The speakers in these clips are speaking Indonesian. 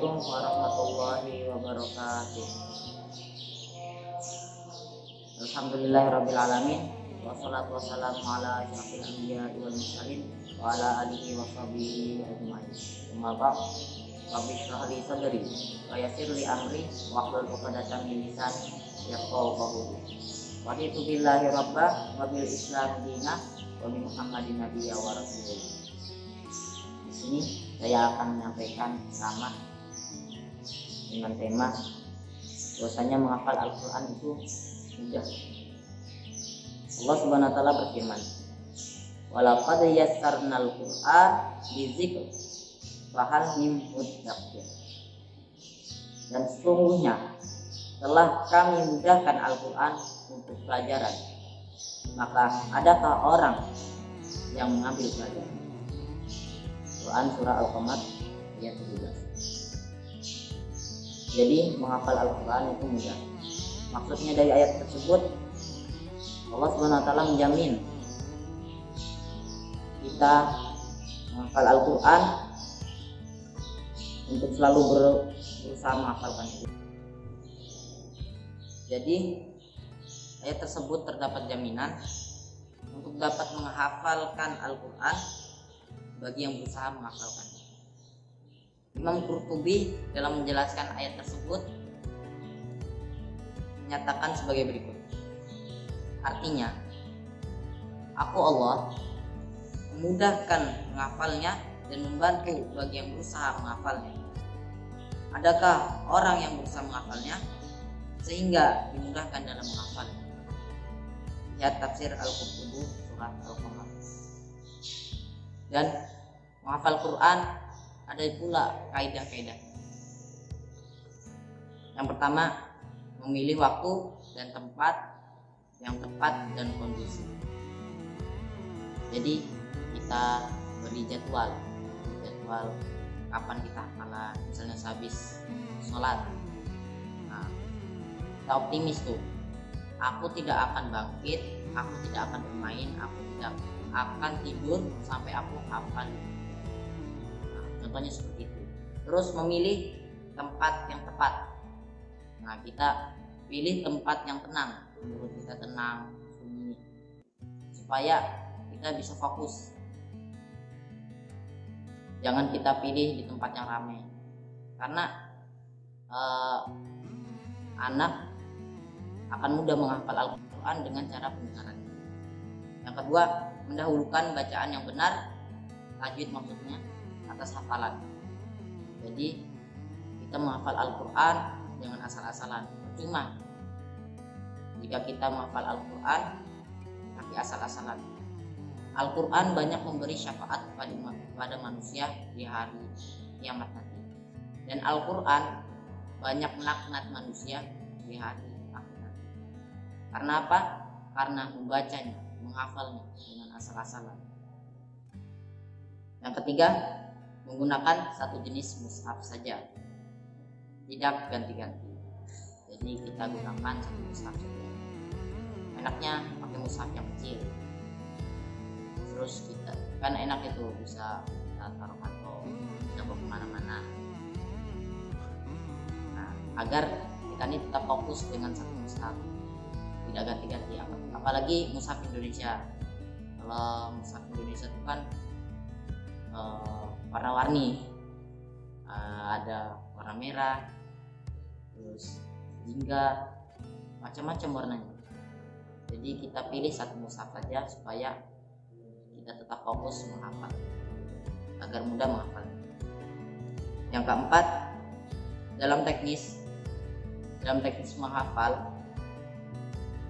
Assalamualaikum warahmatullahi wabarakatuh. Alhamdulillahirrabbilalamin. Wassalatu wassalamu ala asyrafil anbiya'i wal mursalin wa ala alihi wa sahbihi ajma'in. Amma ba'd. Rabbi shrah li sadri wa yassir li amri wahlul 'uqdatam min lisani yafqahu qawli. Raditu billahi rabba wa bil islam dinah wa bi Muhammadin nabiyya wa rasulullah. Di sini saya akan menyampaikan ceramah dengan tema bahwasanya menghafal Al-Quran itu mudah. Allah Subhanahu wa taala berfirman, "Walaqad yassarnal Qur'an lidzikr fahal min muddakir." Dan sesungguhnya telah kami mudahkan Al-Quran untuk pelajaran, maka adakah orang yang mengambil pelajaran? Quran surah Al-Qamar ayat 17. Jadi menghafal Al-Quran itu mudah. Maksudnya dari ayat tersebut Allah SWT menjamin kita menghafal Al-Quran untuk selalu berusaha menghafalkan itu. Jadi ayat tersebut terdapat jaminan untuk dapat menghafalkan Al-Quran bagi yang berusaha menghafalkan. Imam Qurtubi dalam menjelaskan ayat tersebut menyatakan sebagai berikut. Artinya, aku Allah memudahkan menghafalnya dan membantu bagi yang berusaha menghafalnya. Adakah orang yang berusaha menghafalnya sehingga dimudahkan dalam menghafalnya? Lihat tafsir Al-Qurtubi surat Al-Qamar. Dan menghafal Quran ada pula kaidah-kaidah. Yang pertama, memilih waktu dan tempat yang tepat dan kondusif. Jadi kita beri jadwal kapan kita hafalan. Misalnya sehabis sholat, nah, kita optimis tuh, aku tidak akan bangkit, aku tidak akan bermain, aku tidak akan tidur sampai aku hafal. Nah, contohnya seperti itu. Terus memilih tempat yang tepat. Nah, kita pilih tempat yang tenang, menurut kita tenang, sunyi, supaya kita bisa fokus. Jangan kita pilih di tempat yang ramai, karena anak akan mudah menghafal Al-Quran dengan cara pendengaran. Yang kedua, mendahulukan bacaan yang benar, tajwid maksudnya, atas hafalan. Jadi kita menghafal Al-Quran dengan asal-asalan, percuma jika kita menghafal Al-Quran tapi asal-asalan. Al-Quran banyak memberi syafaat pada manusia di hari kiamat nanti, dan Al-Quran banyak melaknat manusia di hari akhir nanti. Karena apa? Karena membacanya, menghafalnya dengan asal-asalan. Yang ketiga, menggunakan satu jenis mushaf saja, tidak ganti-ganti. Jadi kita gunakan satu mushaf saja. Enaknya pakai mushaf yang kecil. Terus kita kan enak itu, bisa kita taruh kantong, kita bawa kemana-mana. Nah, agar kita ini tetap fokus dengan satu mushaf, tidak ganti-ganti. Apalagi mushaf Indonesia. Kalau mushaf Indonesia itu kan warna-warni, ada warna merah, terus jingga, macam-macam warnanya. Jadi kita pilih satu mushaf saja supaya kita tetap fokus menghafal, agar mudah menghafal. Yang keempat, dalam teknis menghafal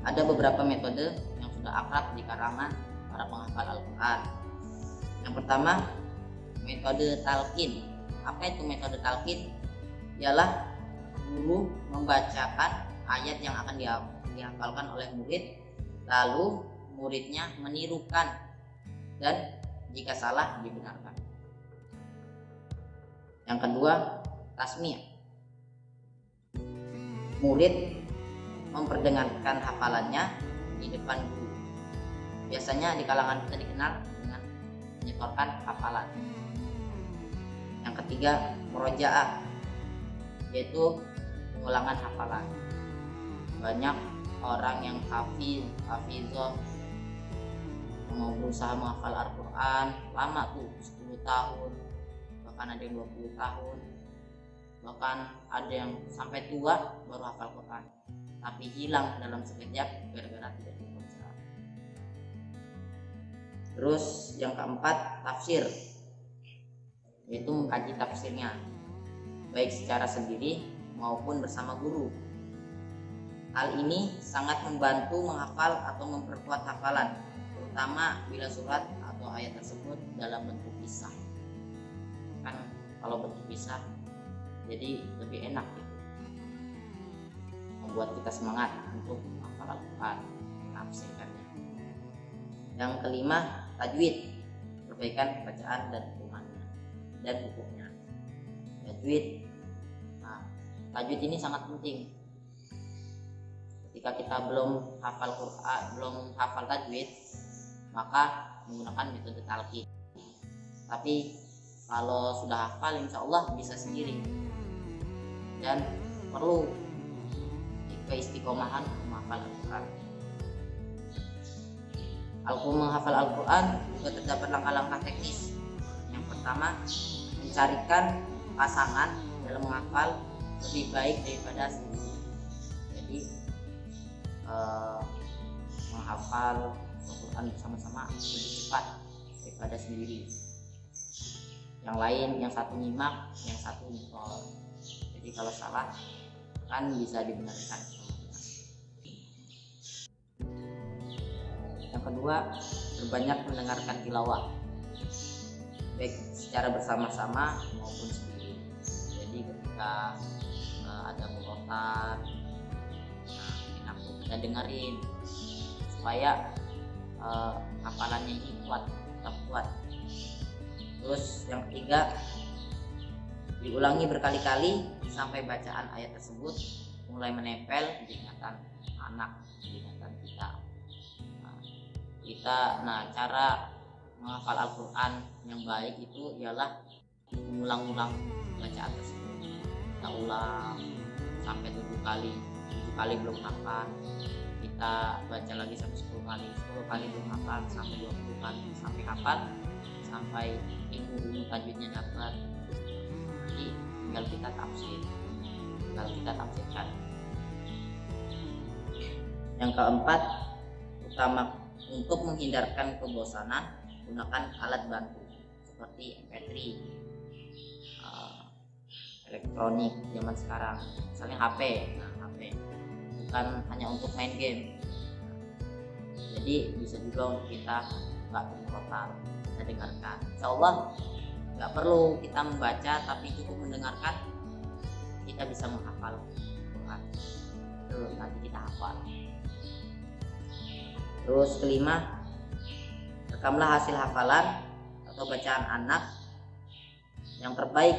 ada beberapa metode yang sudah akrab di kalangan para penghafal Al-Quran. Yang pertama, metode talqin. Apa itu metode talqin? Ialah guru membacakan ayat yang akan dihafalkan oleh murid, lalu muridnya menirukan dan jika salah dibenarkan. Yang kedua, tasmiyah. Murid memperdengarkan hafalannya di depan guru. Biasanya di kalangan kita dikenal dengan menyetorkan hafalan. Yang ketiga, murojaah. yaitu pengulangan hafalan. Banyak orang yang hafizah mau berusaha menghafal Al-Quran lama tuh, 10 tahun, bahkan ada yang 20 tahun, bahkan ada yang sampai tua baru hafal Quran, tapi hilang dalam sekejap gara-gara tidak dibaca. Terus yang keempat, tafsir, yaitu mengkaji tafsirnya baik secara sendiri maupun bersama guru. Hal ini sangat membantu menghafal atau memperkuat hafalan, terutama bila surat atau ayat tersebut dalam bentuk kisah. Kan kalau bentuk kisah jadi lebih enak gitu, membuat kita semangat untuk menghafal Al-Quran, menafsirkannya. Yang kelima, tajwid, perbaikan bacaan dan hukumnya. Tajwid, tajwid ini sangat penting. Ketika kita belum hafal Quran, belum hafal tajwid, maka menggunakan metode talqin. Tapi kalau sudah hafal, insya Allah bisa sendiri. Dan perlu keistiqomahan menghafal Al-Quran. Menghafal Al-Quran juga terdapat langkah-langkah teknis. Yang pertama, mencarikan pasangan dalam menghafal lebih baik daripada sendiri. Jadi menghafal Al-Quran bersama-sama lebih cepat daripada sendiri. Yang lain, yang satu nyimak, yang satu nyekol. Jadi kalau salah kan bisa dibenarkan. Yang kedua, berbanyak mendengarkan tilawah, baik secara bersama-sama maupun sendiri. Jadi ketika ada murotal, enak kita dengerin supaya hafalannya ini tetap kuat. Terus yang ketiga, diulangi berkali-kali sampai bacaan ayat tersebut mulai menempel di ingatan anak, di ingatan kita. Cara menghafal Al-Quran yang baik itu ialah mengulang-ulang bacaan tersebut. Kita ulang sampai 7 kali belum hafal, kita baca lagi sampai 10 kali belum hafal, sampai 20 kali sampai hafal, sampai ilmu tajwidnya dapat. Jadi tinggal kita tafsirkan. Yang keempat, utama untuk menghindarkan kebosanan, gunakan alat bantu seperti MP3, elektronik zaman sekarang, misalnya HP. Bukan hanya untuk main game. Jadi bisa juga untuk kita buka total, kita dengarkan. Insya Allah nggak perlu kita membaca, tapi cukup mendengarkan, kita bisa menghafal Quran. Terus nanti kita hafal. Terus kelima, rekamlah hasil hafalan atau bacaan anak yang terbaik.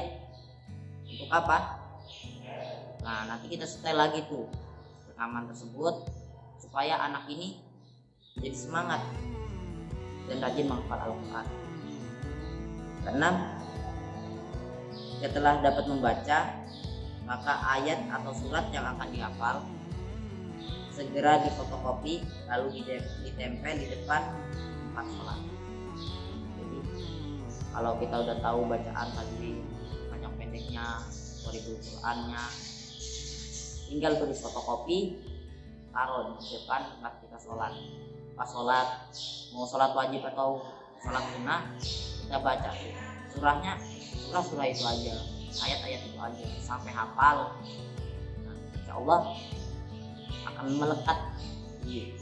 Untuk apa? Nah, nanti kita setel lagi tuh rekaman tersebut supaya anak ini jadi semangat dan rajin menghafal Al-Quran. Keenam, setelah dapat membaca, maka ayat atau surat yang akan dihafal segera difotokopi lalu ditempel di depan tempat sholat. Jadi kalau kita udah tahu bacaan tadi, panjang pendeknya, koribul Qurannya, tinggal tulis fotokopi, taruh di depan tempat kita sholat. Pas sholat, mau sholat wajib atau sholat sunnah, kita baca surahnya, surah itu aja, ayat-ayat itu aja sampai hafal. Nah, insya Allah akan melekat di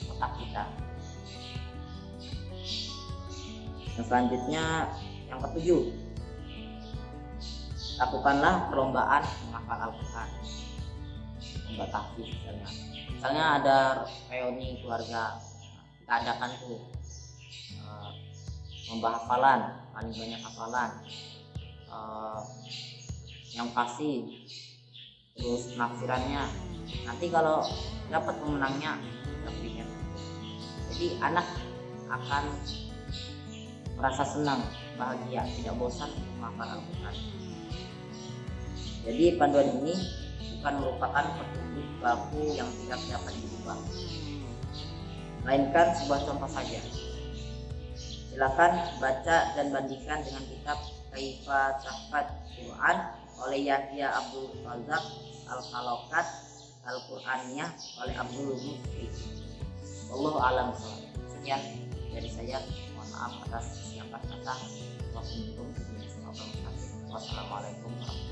otak kita. Yang selanjutnya, yang ketujuh, lakukanlah perlombaan menghafal Al-Quran, lomba tahfiz misalnya ada reuni keluarga, kita adakan tuh lomba hafalan, paling banyak hafalan yang pasti, terus penafsirannya. Nanti kalau dapat pemenangnya lebih enak. Jadi anak akan merasa senang, bahagia, tidak bosan menghafal Al-Quran. Jadi panduan ini bukan merupakan petunjuk baku yang tidak dapat diubah, melainkan sebuah contoh saja. Silakan baca dan bandingkan dengan kitab Kaifa Tahfadz Quran oleh Yahya Abdul Razak, Al-Halakat Al-Quraniyah oleh Abdul Mufti. Wallahu a'lam bishawab. Sekian dari saya, mohon maaf atas kesiapan kata. Wassalamualaikum warahmatullahi wabarakatuh.